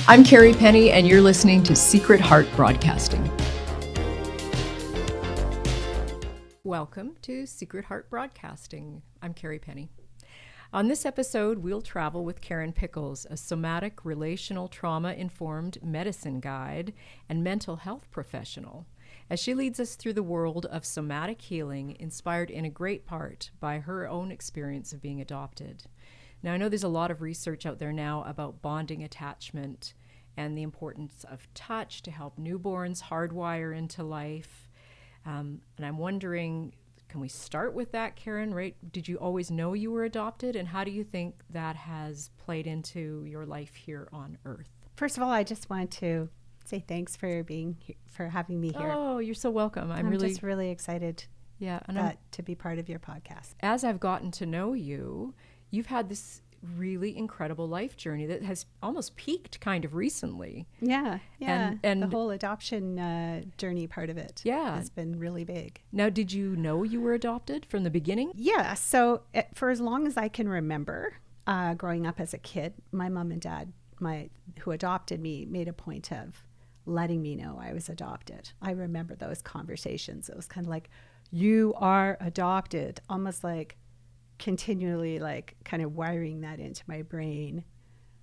I'm Kerrie Penny, and you're listening to Secret Heart Broadcasting. Welcome to Secret Heart Broadcasting. I'm Kerrie Penny. On this episode, we'll travel with Karen Pickles, a somatic, relational, trauma-informed medicine guide and mental health professional, as she leads us through the world of somatic healing, inspired in a great part by her own experience of being adopted. Now, I know there's a lot of research out there now about bonding attachment and the importance of touch to help newborns hardwire into life. And I'm wondering, can we start with that, Karen? Right? Did you always know you were adopted? And how do you think that has played into your life here on Earth? First of all, I just want to say thanks for having me here. Oh, you're so welcome. I'm just really excited to be part of your podcast. As I've gotten to know you, you've had this really incredible life journey that has almost peaked kind of recently. Yeah. And the whole adoption journey part of it has been really big. Now, did you know you were adopted from the beginning? Yeah. So for as long as I can remember, growing up as a kid, my mom and dad, who adopted me, made a point of letting me know I was adopted. I remember those conversations. It was kind of like, you are adopted, almost like continually like kind of wiring that into my brain.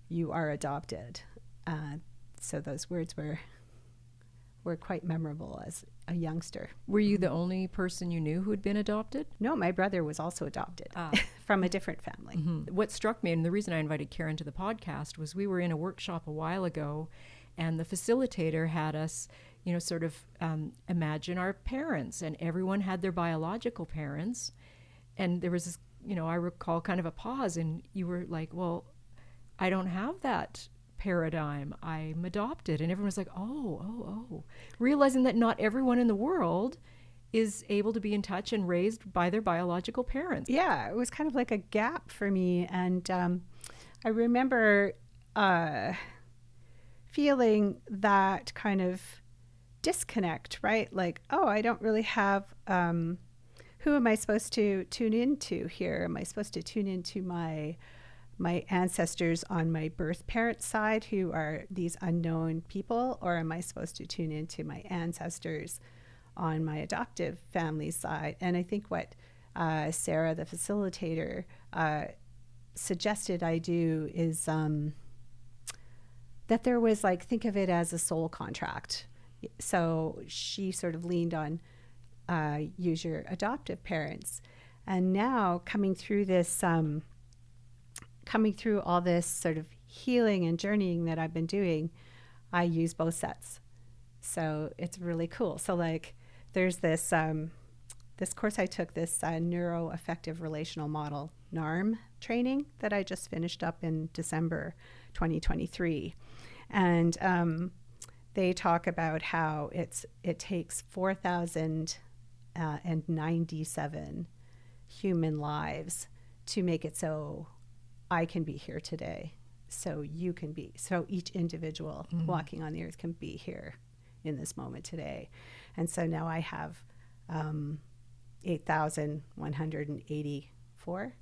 You are adopted. So those words were quite memorable as a youngster. Were you the only person you knew who had been adopted? No, my brother was also adopted from a different family. Mm-hmm. What struck me, and the reason I invited Karen to the podcast, was we were in a workshop a while ago, and the facilitator had us, sort of imagine our parents, and everyone had their biological parents. And there was this, I recall kind of a pause, and you were like, well, I don't have that paradigm. I'm adopted. And everyone was like, oh. Realizing that not everyone in the world is able to be in touch and raised by their biological parents. Yeah, it was kind of like a gap for me. And I remember feeling that kind of disconnect, right? Like, I don't really have... who am I supposed to tune into here? Am I supposed to tune into my ancestors on my birth parent side, who are these unknown people? Or am I supposed to tune into my ancestors on my adoptive family side? And I think what Sarah, the facilitator, suggested I do is that there was think of it as a soul contract. So she sort of leaned on use your adoptive parents. And now coming through all this sort of healing and journeying that I've been doing, I use both sets. So it's really cool. So there's this course I took, this neuroaffective relational model, NARM training, that I just finished up in December 2023. And they talk about how it takes 4,097 human lives to make it so I can be here today, so you can be, so each individual walking on the earth can be here in this moment today. And so now I have 8,184,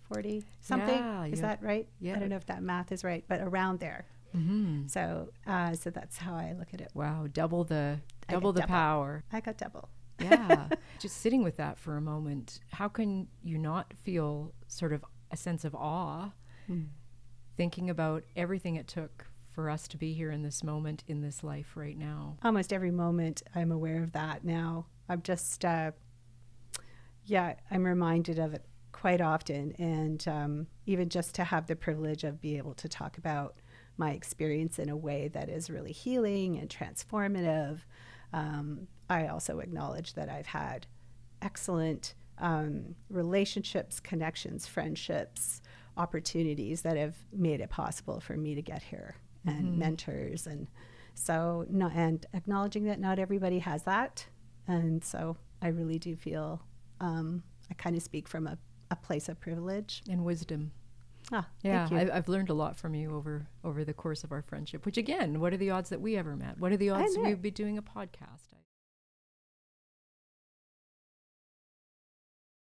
40 something. Yeah, is that right? Yeah. I don't know if that math is right, but around there. Mm-hmm. So that's how I look at it. Wow, double the power. I got double. Yeah. Just sitting with that for a moment, how can you not feel sort of a sense of awe thinking about everything it took for us to be here in this moment, in this life right now? Almost every moment I'm aware of that now. I'm just, I'm reminded of it quite often. And even just to have the privilege of being able to talk about my experience in a way that is really healing and transformative. I also acknowledge that I've had excellent relationships, connections, friendships, opportunities that have made it possible for me to get here, and mentors. And so, and acknowledging that not everybody has that. And so I really do feel I kind of speak from a place of privilege. And wisdom. Yeah, thank you. I've learned a lot from you over the course of our friendship, which again, what are the odds that we ever met? What are the odds we'd be doing a podcast?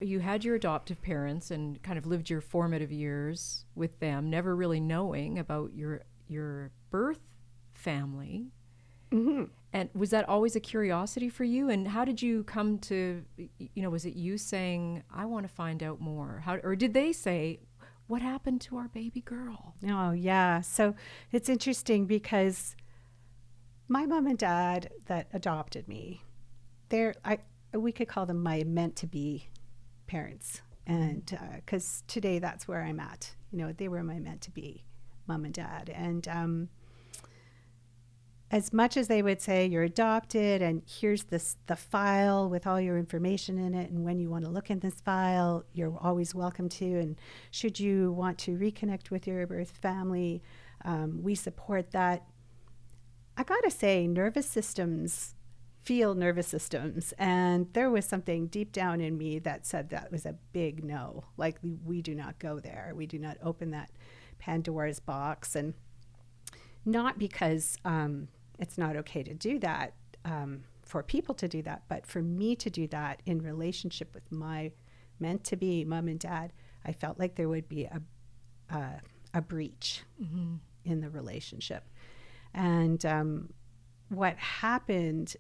You had your adoptive parents and kind of lived your formative years with them, never really knowing about your birth family. Mm-hmm. And was that always a curiosity for you? And how did you come to, was it you saying, I want to find out more? Or did they say, what happened to our baby girl? Oh, yeah. So it's interesting because my mom and dad that adopted me, we could call them my meant-to-be parents. And because today that's where I'm at. They were my meant-to-be mom and dad. And as much as they would say you're adopted and here's the file with all your information in it, and when you want to look in this file, you're always welcome to. And should you want to reconnect with your birth family, we support that. I gotta say, nervous systems feel nervous systems. And there was something deep down in me that said that was a big no. Like, we do not go there. We do not open that Pandora's box. And not because it's not okay to do that, for people to do that, but for me to do that in relationship with my meant-to-be mom and dad, I felt like there would be a breach in the relationship. And what happened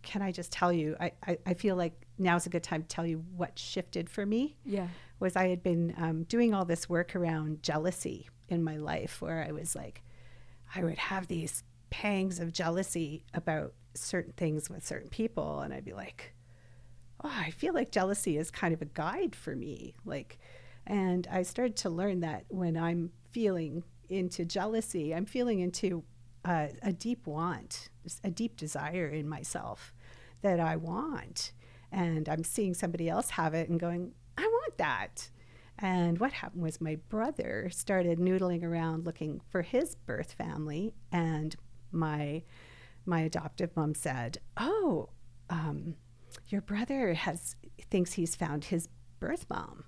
can I just tell you, I feel like now's a good time to tell you what shifted for me. Yeah. Was I had been doing all this work around jealousy in my life, where I was like, I would have these pangs of jealousy about certain things with certain people. And I'd be like, oh, I feel like jealousy is kind of a guide for me. And I started to learn that when I'm feeling into jealousy, I'm feeling into a deep want, a deep desire in myself that I want. And I'm seeing somebody else have it and going, I want that. And what happened was my brother started noodling around looking for his birth family. And my adoptive mom said, oh, your brother thinks he's found his birth mom.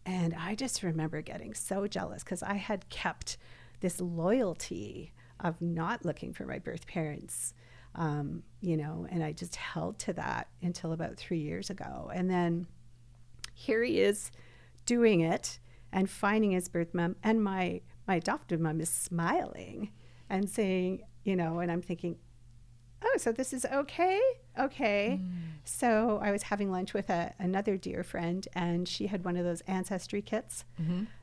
And I just remember getting so jealous because I had kept this loyalty of not looking for my birth parents, and I just held to that until about 3 years ago. And then here he is doing it and finding his birth mom, and my adoptive mom is smiling and saying, and I'm thinking, oh, so this is okay? Okay. So I was having lunch with another dear friend, and she had one of those ancestry kits.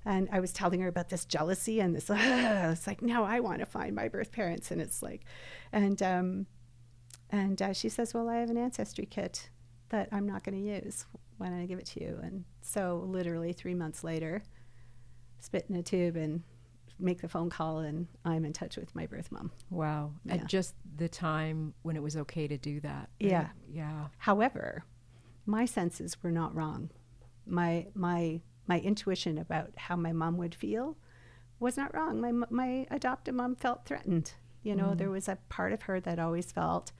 And I was telling her about this jealousy and this, it's like, no, I want to find my birth parents. And it's like, and she says, well, I have an ancestry kit that I'm not going to use. Why don't I give it to you? And so literally 3 months later, spit in a tube and make the phone call, and I'm in touch with my birth mom. Wow. Yeah. At just the time when it was okay to do that. Right? Yeah. Yeah. However, my senses were not wrong. My intuition about how my mom would feel was not wrong. My adoptive mom felt threatened. There was a part of her that always felt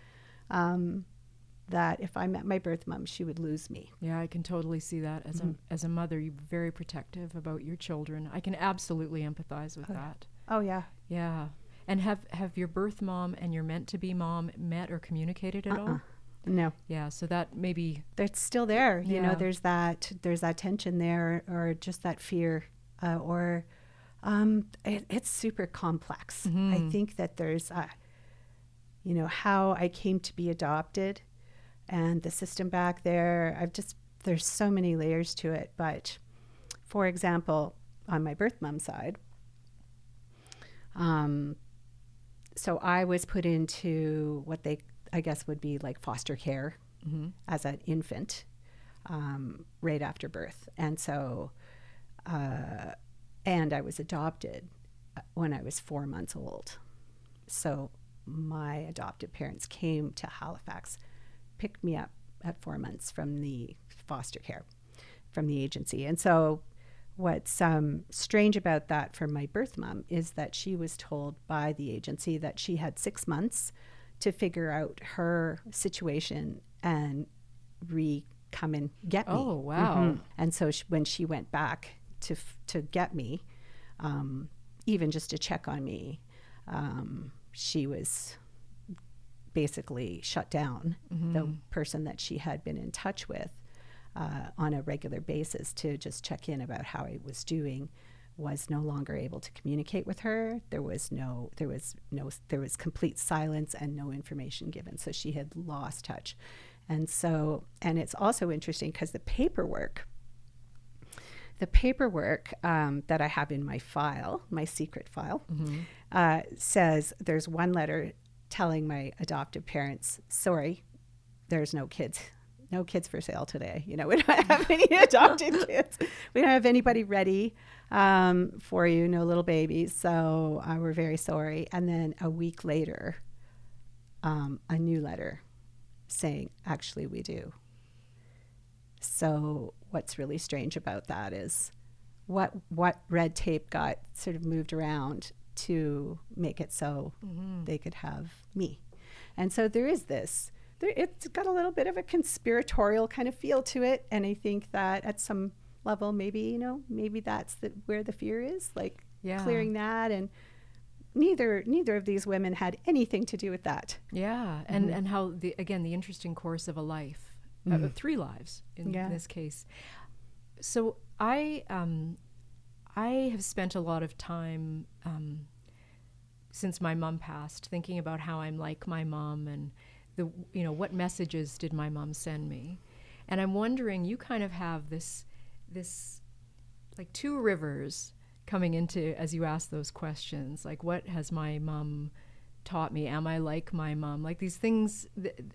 that if I met my birth mom, she would lose me. Yeah, I can totally see that. As a mother, you're very protective about your children. I can absolutely empathize with that. Oh, yeah. Yeah. And have your birth mom and your meant-to-be mom met or communicated at all? No. Yeah, so that maybe... It's still there. Yeah. There's that tension there, or just that fear, it's super complex. I think that there's, how I came to be adopted and the system back there. There's so many layers to it. But for example, on my birth mom side, so I was put into what they, I guess, would be like foster care as an infant, right after birth. And so, and I was adopted when I was 4 months old. So my adoptive parents came to Halifax, picked me up at 4 months from the foster care, from the agency. And so what's strange about that for my birth mom is that she was told by the agency that she had 6 months to figure out her situation and come and get me. Oh, wow. And so when she went back to get me, even just to check on me, she was basically shut down. The person that she had been in touch with on a regular basis to just check in about how I was doing was no longer able to communicate with her. There was complete silence and no information given. So she had lost touch. And it's also interesting because the paperwork that I have in my file, my secret file, says there's one letter telling my adoptive parents, sorry, there's no kids for sale today. We don't have any adopted kids. We don't have anybody ready for you, no little babies. So we're very sorry. And then a week later, a new letter saying, actually, we do. So what's really strange about that is what red tape got sort of moved around to make it so they could have me. And so there is this. It's got a little bit of a conspiratorial kind of feel to it. And I think that at some level, maybe that's where the fear is, clearing that. And neither of these women had anything to do with that. Yeah. And how, the interesting course of a life, 3 lives in this case. So I have spent a lot of time since my mom passed thinking about how I'm like my mom and what messages did my mom send me? And I'm wondering, you kind of have this like 2 rivers coming into, as you ask those questions, like what has my mom taught me? Am I like my mom? Like these things,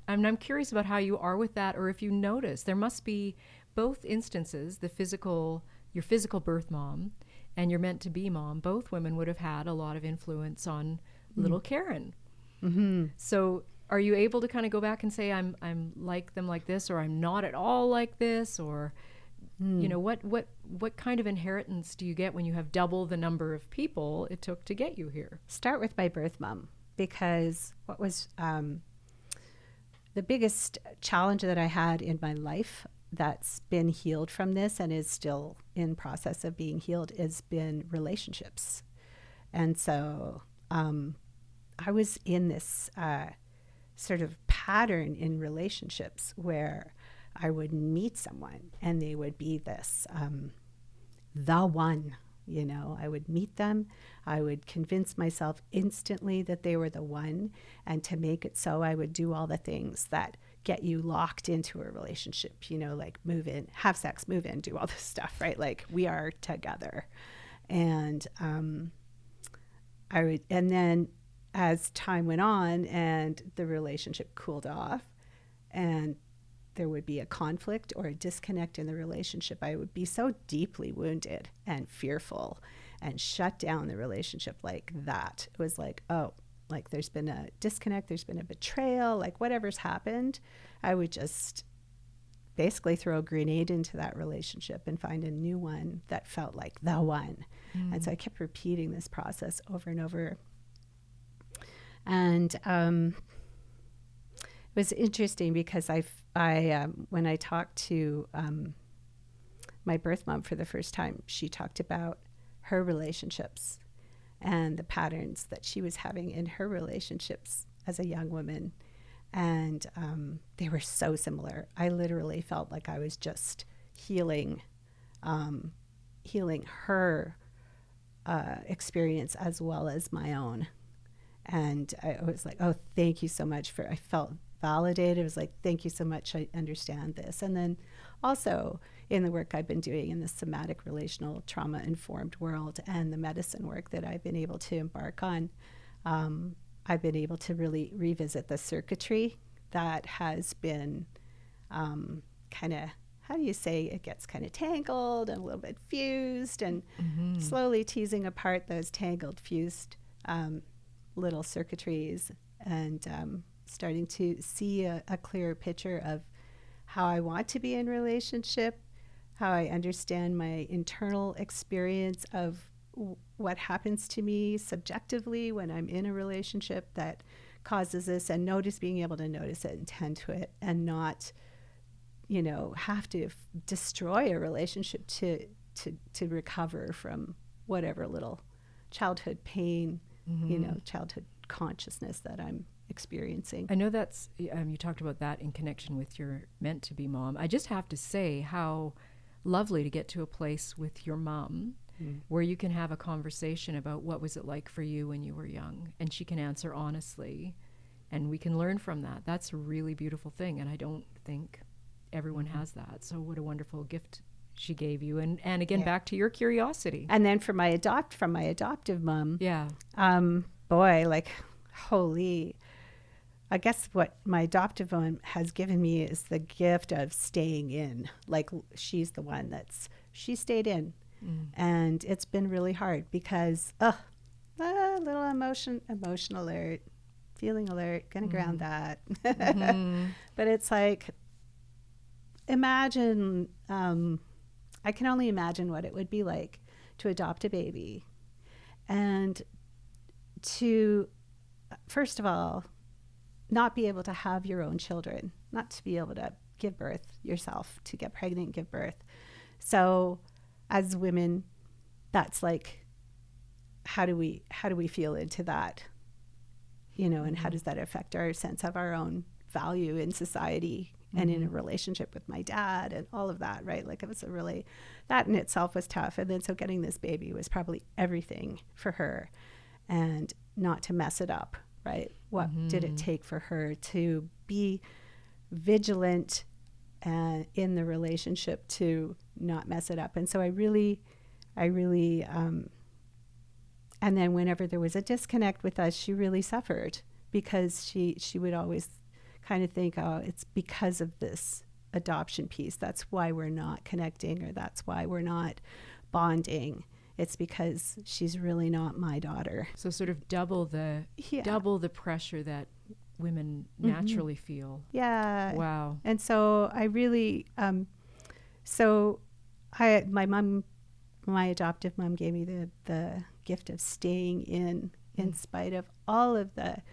I'm curious about how you are with that, or if you notice, there must be both instances, your physical birth mom and your meant to be mom, both women would have had a lot of influence on little Karen. Mm-hmm. So are you able to kind of go back and say, I'm like them like this, or I'm not at all like this, or what kind of inheritance do you get when you have double the number of people it took to get you here? Start with my birth mom, because what was the biggest challenge that I had in my life that's been healed from this and is still in process of being healed has been relationships. And so I was in this sort of pattern in relationships where I would meet someone and they would be this, the one, I would meet them. I would convince myself instantly that they were the one. And to make it so, I would do all the things that get you locked into a relationship, like move in, have sex, move in, do all this stuff, right? Like we are together. And and then as time went on and the relationship cooled off and there would be a conflict or a disconnect in the relationship, I would be so deeply wounded and fearful and shut down the relationship like that. It was like, oh, like there's been a disconnect, there's been a betrayal, like whatever's happened, I would just basically throw a grenade into that relationship and find a new one that felt like the one. And so I kept repeating this process over and over. And it was interesting because when I talked to my birth mom for the first time, she talked about her relationships and the patterns that she was having in her relationships as a young woman. And they were so similar. I literally felt like I was just healing her experience as well as my own. And I was like, oh, thank you so much I felt validated. It was like, thank you so much. I understand this. And then also in the work I've been doing in the somatic relational trauma informed world and the medicine work that I've been able to embark on, I've been able to really revisit the circuitry that has been kind of, how do you say, it gets kind of tangled and a little bit fused, and slowly teasing apart those tangled, fused little circuitries and starting to see a clearer picture of how I want to be in relationship, how I understand my internal experience of what happens to me subjectively when I'm in a relationship that causes this, and being able to notice it and tend to it, and not, have to destroy a relationship to recover from whatever little childhood pain, childhood consciousness that I'm experiencing. I know that's, you talked about that in connection with your meant-to-be mom. I just have to say how lovely to get to a place with your mom where you can have a conversation about what was it like for you when you were young, and she can answer honestly, and we can learn from that. That's a really beautiful thing, and I don't think everyone has that. So what a wonderful gift she gave you. And again, back to your curiosity. And then from my adoptive mom, boy, like, holy, I guess what my adoptive mom has given me is the gift of staying in. Like, she's the one she stayed in. And it's been really hard because, a little emotion alert, feeling alert, gonna ground that. But it's like, imagine, I can only imagine what it would be like to adopt a baby and to, first of all, not be able to have your own children, not to be able to give birth yourself, to get pregnant and give birth. So as women, that's like, how do we feel into that? And how does that affect our sense of our own value in society and in a relationship with my dad and all of that, right? Like, it was that in itself was tough. And then so getting this baby was probably everything for her, and not to mess it up, right? What did it take for her to be vigilant and in the relationship to not mess it up? And so I really, and then whenever there was a disconnect with us, she really suffered, because she would always kind of think, oh, it's because of this adoption piece. That's why we're not connecting, or that's why we're not bonding. It's because she's really not my daughter. So sort of double the pressure that women naturally feel. Yeah. Wow. And so I really, my adoptive mom gave me the gift of staying in spite of all of the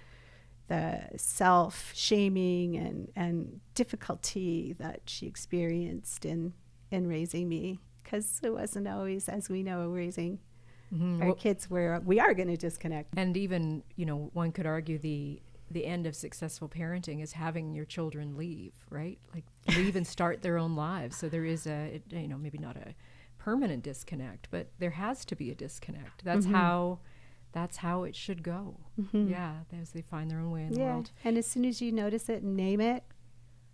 self-shaming and difficulty that she experienced in raising me, because it wasn't always, as we know, raising our kids where we are going to disconnect. And even, one could argue the end of successful parenting is having your children leave, right? Like, leave and start their own lives. So there is maybe not a permanent disconnect, but there has to be a disconnect. That's how it should go. Yeah, as they find their own way in the world. And as soon as you notice it and name it,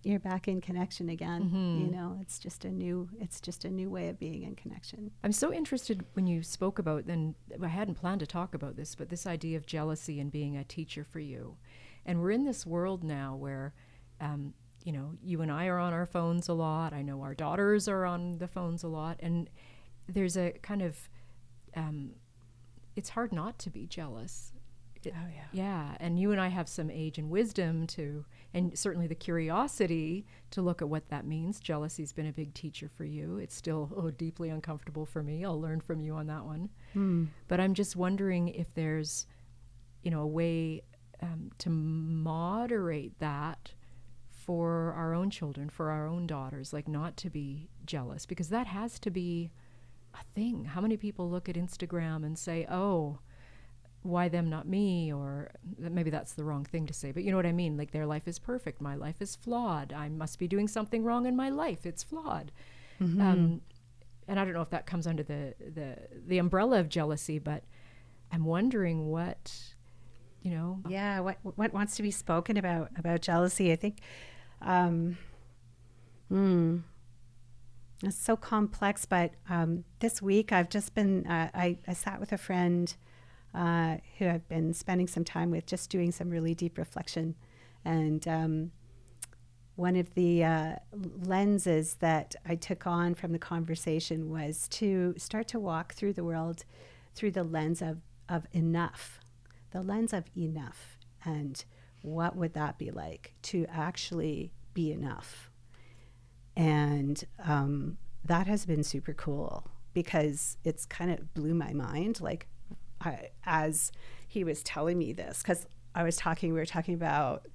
you're back in connection again. It's just a new way of being in connection. I'm so interested when you spoke about, and I hadn't planned to talk about this, but this idea of jealousy and being a teacher for you. And we're in this world now where, you and I are on our phones a lot. I know our daughters are on the phones a lot. And there's a kind of, it's hard not to be jealous. Yeah. And you and I have some age and wisdom and certainly the curiosity to look at what that means. Jealousy's been a big teacher for you. It's still deeply uncomfortable for me. I'll learn from you on that one. But I'm just wondering if there's, a way to moderate that for our own children, for our own daughters, like not to be jealous, because that has to be a thing. How many people look at Instagram and say, oh, why them, not me? Or maybe that's the wrong thing to say, but you know what I mean? Like, their life is perfect. My life is flawed. I must be doing something wrong in my life. It's flawed. And I don't know if that comes under the umbrella of jealousy, but I'm wondering what, Yeah, what wants to be spoken about jealousy? I think it's so complex, but this week I've just been, I sat with a friend who I've been spending some time with, just doing some really deep reflection. And one of the lenses that I took on from the conversation was to start to walk through the world through the lens of enough, the lens of enough. And what would that be like to actually be enough? And that has been super cool, because it's kind of blew my mind. Like, as he was telling me this, because we were talking about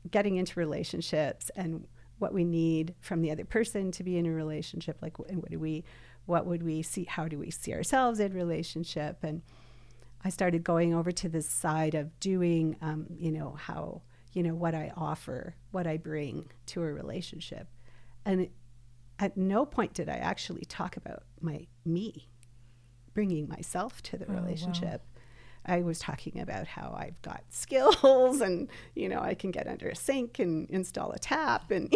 getting into relationships and what we need from the other person to be in a relationship. Like, and what would we see? How do we see ourselves in relationship? And I started going over to this side of doing, what I offer, what I bring to a relationship. And at no point did I actually talk about me. bringing myself to the Oh, wow. relationship. I was talking about how I've got skills and, I can get under a sink and install a tap and,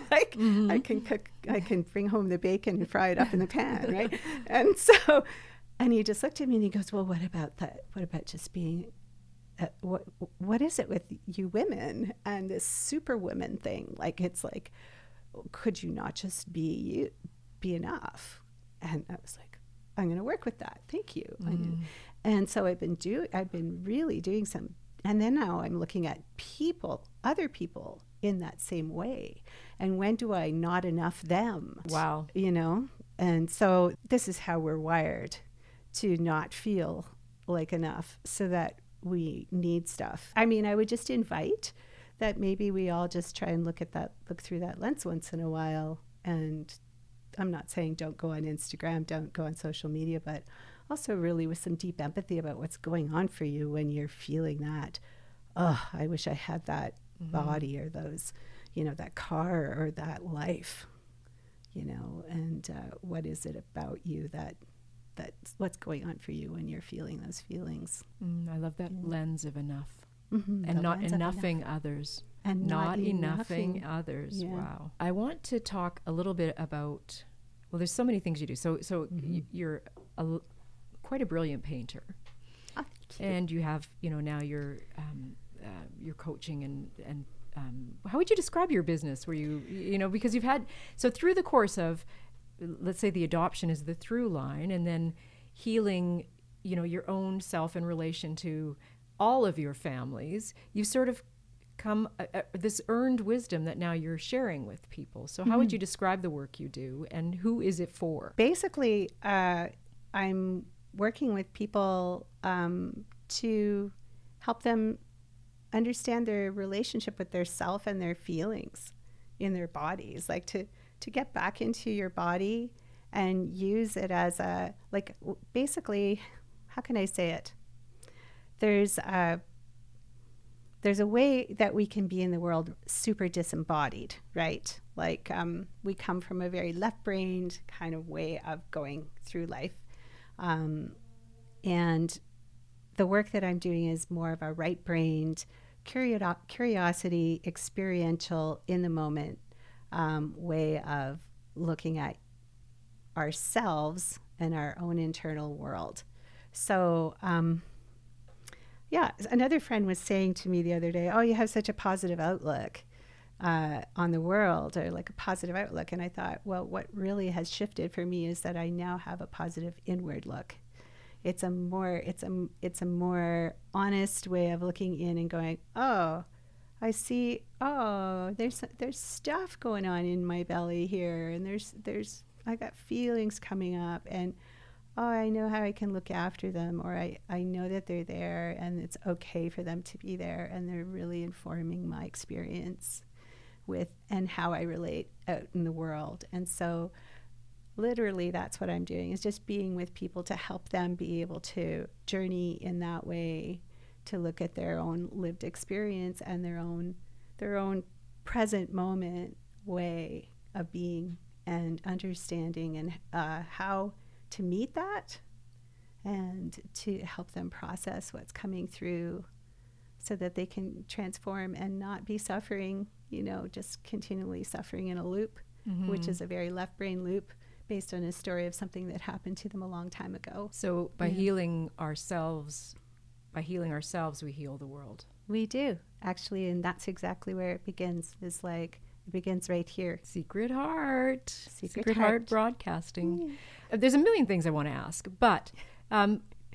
like I can cook, I can bring home the bacon and fry it up in the pan, right? And so, and he just looked at me and he goes, well, what about that? What about just being, what is it with you women and this superwoman thing? Like, it's like, could you not just be enough? And I was like, I'm going to work with that. Thank you. And so I've been really doing some, and then now I'm looking at other people in that same way. And when do I not enough them? Wow. And so this is how we're wired, to not feel like enough, so that we need stuff. I mean, I would just invite that maybe we all just try and look through that lens once in a while. And I'm not saying don't go on Instagram, don't go on social media, but also really with some deep empathy about what's going on for you when you're feeling that, oh, I wish I had that body or those, that car or that life, and what is it about you that's what's going on for you when you're feeling those feelings. I love that lens of enough. Mm-hmm, and not enoughing others. And not enoughing others. Yeah. Wow. I want to talk a little bit about, well, there's so many things you do. So you're quite a brilliant painter. Oh, thank you. And you have, now you're coaching and how would you describe your business? Were you, because you've had, so through the course of, let's say the adoption is the through line, and then healing, your own self in relation to all of your families, you've sort of come this earned wisdom that now you're sharing with people. So how would you describe the work you do, and who is it for? Basically, I'm working with people to help them understand their relationship with their self and their feelings in their bodies, like to get back into your body and use it as basically, how can I say it? There's a way that we can be in the world super disembodied, right? Like we come from a very left-brained kind of way of going through life. And the work that I'm doing is more of a right-brained, curiosity, experiential, in the moment way of looking at ourselves and our own internal world. So, another friend was saying to me the other day, oh, you have such a positive outlook on the world, or like a positive outlook. And I thought, well, what really has shifted for me is that I now have a positive inward look. It's a more honest way of looking in and going, oh, I see, oh, there's stuff going on in my belly here, and I got feelings coming up, and oh, I know how I can look after them, or I know that they're there and it's okay for them to be there, and they're really informing my experience with and how I relate out in the world. And so literally that's what I'm doing, is just being with people to help them be able to journey in that way, to look at their own lived experience and their own present moment way of being and understanding, and how to meet that, and to help them process what's coming through so that they can transform and not be suffering, just continually suffering in a loop, which is a very left brain loop based on a story of something that happened to them a long time ago. So by healing ourselves, we heal the world. We do, actually, and that's exactly where it begins, is like, it begins right here. Secret Heart. Secret Heart Broadcasting. There's a million things I want to ask, but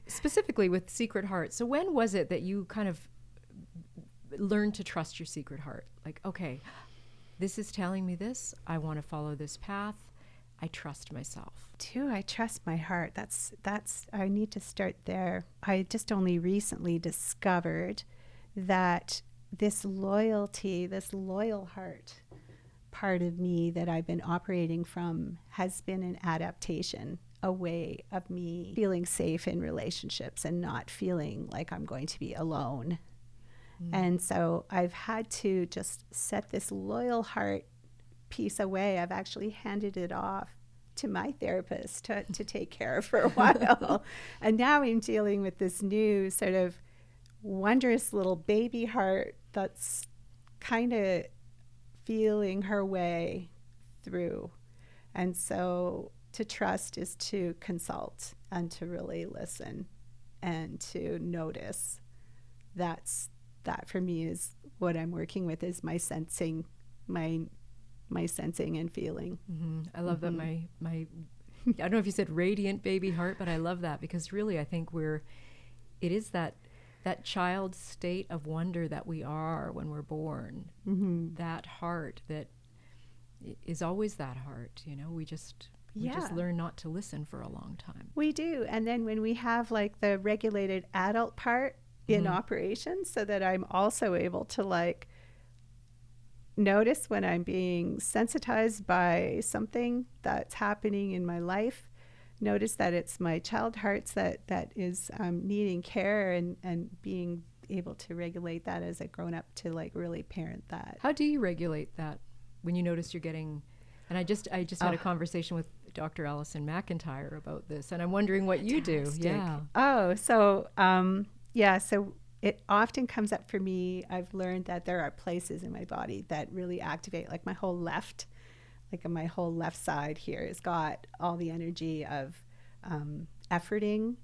specifically with Secret Heart. So when was it that you kind of learned to trust your secret heart? Like, okay, this is telling me this. I want to follow this path. I trust myself. I trust my heart. That's I need to start there. I just only recently discovered that this loyal heart part of me that I've been operating from has been an adaptation, a way of me feeling safe in relationships and not feeling like I'm going to be alone. And so I've had to just set this loyal heart piece away. I've actually handed it off to my therapist to take care of for a while. And now I'm dealing with this new sort of wondrous little baby heart that's kind of feeling her way through. And so to trust is to consult and to really listen and to notice. That for me is what I'm working with, is my sensing, my sensing and feeling. Mm-hmm. I love that my I don't know if you said radiant baby heart, but I love that, because really I think it is that child state of wonder that we are when we're born. Mm-hmm. That heart that is always that heart, we just learn not to listen for a long time. We do. And then when we have like the regulated adult part in operation, so that I'm also able to like notice when I'm being sensitized by something that's happening in my life, notice that it's my child hearts that is needing care, and being able to regulate that as a grown-up to like really parent that. How do you regulate that when you notice you're getting, and I just had a conversation with Dr. Alison McIntyre about this, and I'm wondering what you do. Yeah. Oh, so so it often comes up for me. I've learned that there are places in my body that really activate, like my whole left side here has got all the energy of efforting,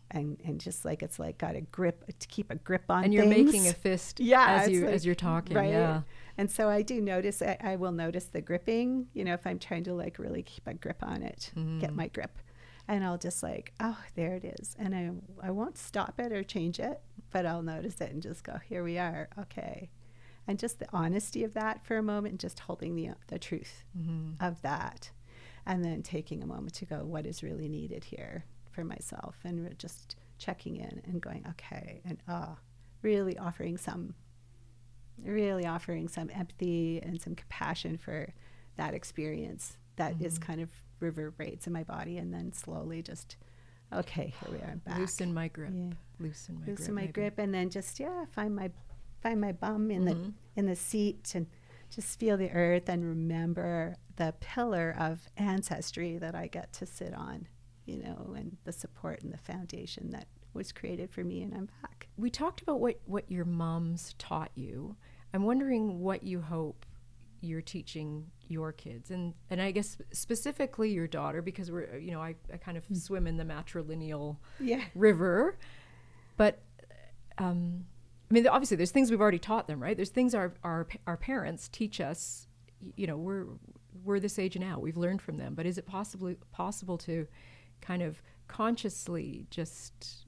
and just like it's like got a grip, to keep a grip on and you're things. making a fist as you're talking, right? Yeah. And so I do notice, I will notice the gripping, if I'm trying to like really keep a grip on it, get my grip, and I'll just like, oh, there it is, and I won't stop it or change it, but I'll notice it and just go, here we are, okay. And just the honesty of that for a moment, and just holding the truth of that, and then taking a moment to go, what is really needed here for myself, and just checking in and going, okay, and really offering some empathy and some compassion for that experience that is kind of reverberates in my body, and then slowly just, okay, here we are, I'm back. Loosen my grip. Yeah. Loosen my grip, and then just find my bum in the seat, and just feel the earth, and remember the pillar of ancestry that I get to sit on, and the support and the foundation that was created for me, and I'm back. We talked about what your moms taught you. I'm wondering what you hope you're teaching your kids, and I guess specifically your daughter, because we're I kind of swim in the matrilineal river, but I mean, obviously there's things we've already taught them, right? There's things our parents teach us. We're this age now, we've learned from them, but is it possible to kind of consciously just,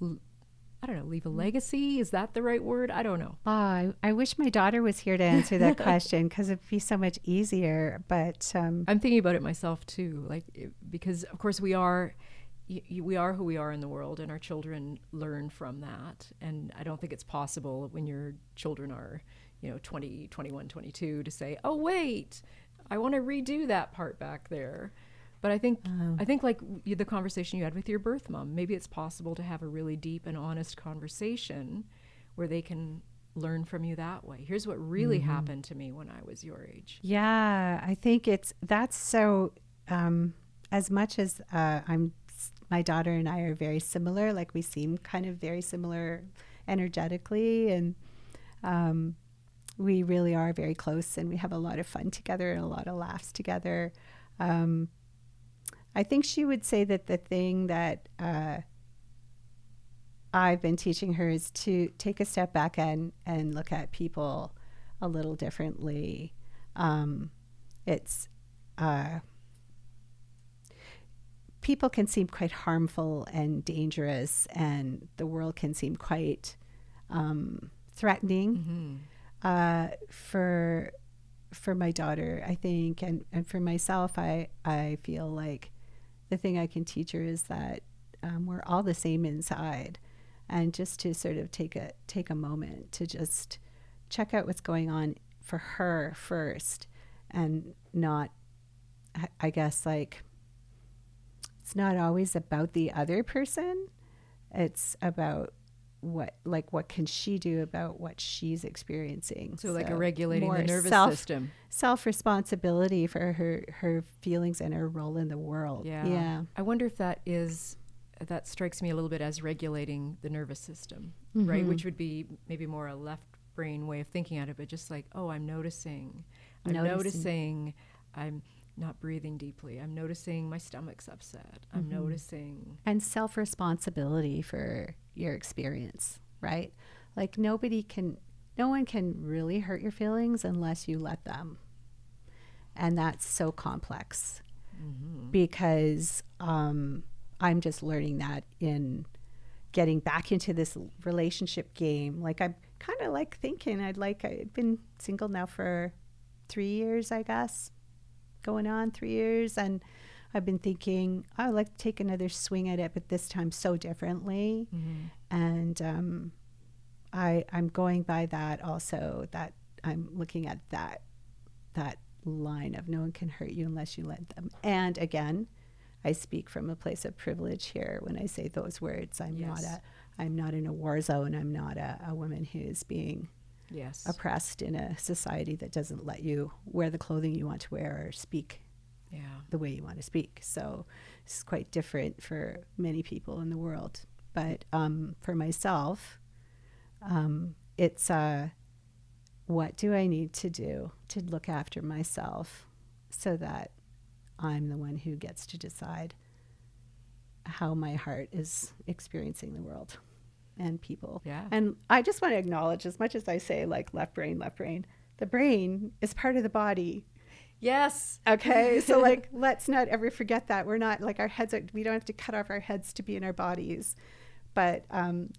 I don't know, leave a legacy? Is that the right word? I don't know. I wish my daughter was here to answer that question, because it'd be so much easier. But I'm thinking about it myself too, because of course we are who we are in the world, and our children learn from that. And I don't think it's possible when your children are 20, 21, 22 to say, oh wait, I want to redo that part back there. But I think like the conversation you had with your birth mom, maybe it's possible to have a really deep and honest conversation where they can learn from you that way. Here's what really happened to me when I was your age. Yeah, I think that's so, as much as my daughter and I are very similar, like we seem kind of very similar energetically, and we really are very close, and we have a lot of fun together and a lot of laughs together. I think she would say that the thing that I've been teaching her is to take a step back and look at people a little differently. People can seem quite harmful and dangerous, and the world can seem quite threatening for my daughter, I think, and for myself. I feel like the thing I can teach her is that we're all the same inside, and just to sort of take a moment to just check out what's going on for her first, and not, I guess, like, it's not always about the other person. It's about what can she do about what she's experiencing? So like a regulating more the nervous system. Self-responsibility for her feelings and her role in the world. Yeah. I wonder if that strikes me a little bit as regulating the nervous system, right? Which would be maybe more a left brain way of thinking at it, but just like, oh, I'm noticing. I'm not breathing deeply. I'm noticing my stomach's upset. I'm noticing. And self-responsibility for your experience, right? Like no one can really hurt your feelings unless you let them. And that's so complex because I'm just learning that in getting back into this relationship game. Like I'm kind of like thinking I've been single now for 3 years, I guess. Going on 3 years, and I've been thinking I'd like to take another swing at it, but this time so differently. And I'm going by that also, that I'm looking at that line of no one can hurt you unless you let them. And again, I speak from a place of privilege here when I say those words. I'm not in a war zone. I'm not a woman who is being oppressed in a society that doesn't let you wear the clothing you want to wear or speak the way you want to speak. So it's quite different for many people in the world. But for myself, it's what do I need to do to look after myself so that I'm the one who gets to decide how my heart is experiencing the world and people. Yeah. And I just want to acknowledge, as much as I say like left brain, the brain is part of the body. Yes. Okay. So like, let's not ever forget that. We're not like we don't have to cut off our heads to be in our bodies. But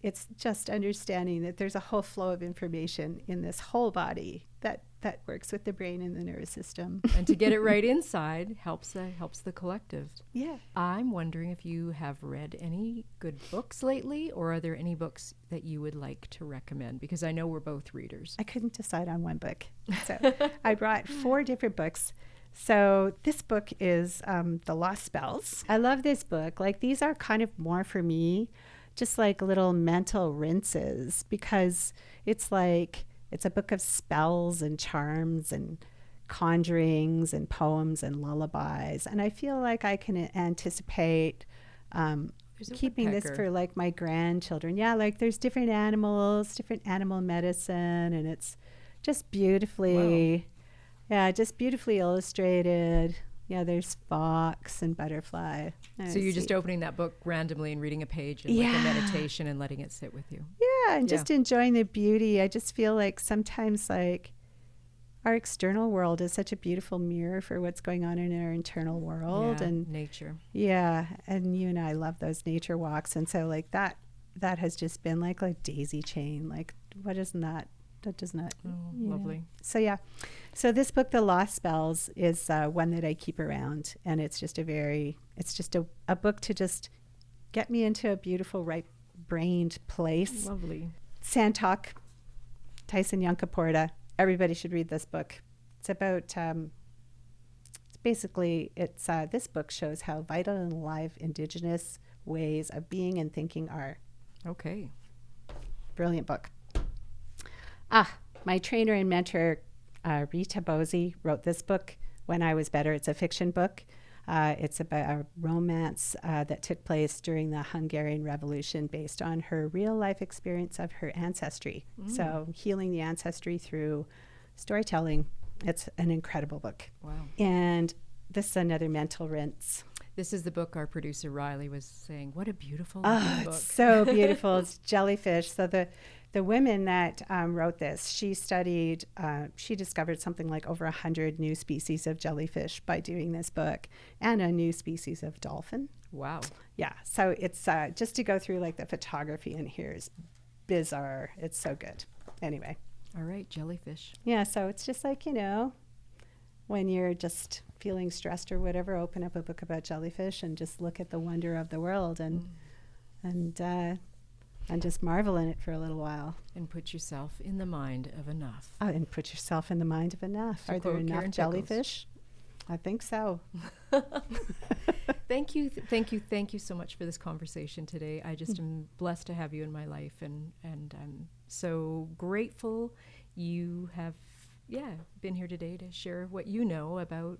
it's just understanding that there's a whole flow of information in this whole body that works with the brain and the nervous system. And to get it right inside helps the collective. Yeah. I'm wondering if you have read any good books lately, or are there any books that you would like to recommend? Because I know we're both readers. I couldn't decide on one book. So I brought 4 different books. So this book is The Lost Spells. I love this book. Like these are kind of more for me, just like little mental rinses, because it's a book of spells and charms and conjurings and poems and lullabies. And I feel like I can anticipate keeping this for like my grandchildren. Yeah, like there's different animals, different animal medicine, and it's just beautifully, just beautifully illustrated. Yeah, there's fox and butterfly. So you're just opening that book randomly and reading a page and like a meditation and letting it sit with you. Yeah, and just enjoying the beauty. I just feel like sometimes like our external world is such a beautiful mirror for what's going on in our internal world and nature. Yeah, and you and I love those nature walks, and so like that has just been like a daisy chain. Like what isn't that? That does not. Lovely. So yeah. So this book, The Lost Spells, is one that I keep around, and it's just a book to just get me into a beautiful, right-brained place. Lovely. Santok, Tyson Yunkaporta. Everybody should read this book. It's about, this book shows how vital and alive Indigenous ways of being and thinking are. Okay. Brilliant book. My trainer and mentor, Rita Bosi, wrote this book when I was better. It's a fiction book. It's about a romance that took place during the Hungarian Revolution based on her real life experience of her ancestry. So healing the ancestry through storytelling. It's an incredible book. Wow. And this is another mental rinse. This is the book our producer Riley was saying. What a beautiful book. It's so beautiful. It's jellyfish. So the women that wrote this, she discovered something like over 100 new species of jellyfish by doing this book, and a new species of dolphin. Wow. Yeah. So it's just to go through like the photography in here is bizarre. It's so good. Anyway. All right. Jellyfish. Yeah. So it's just like, when you're just feeling stressed or whatever, open up a book about jellyfish and just look at the wonder of the world and just marvel in it for a little while. And put yourself in the mind of enough. And put yourself in the mind of enough. Are there enough Karen jellyfish? I think so. Thank you so much for this conversation today. I just am blessed to have you in my life, and I'm so grateful you have, been here today to share what you know about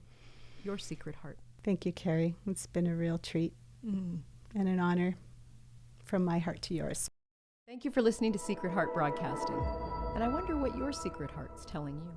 your secret heart. Thank you, Kerrie. It's been a real treat and an honor from my heart to yours. Thank you for listening to Secret Heart Broadcasting, and I wonder what your secret heart's telling you.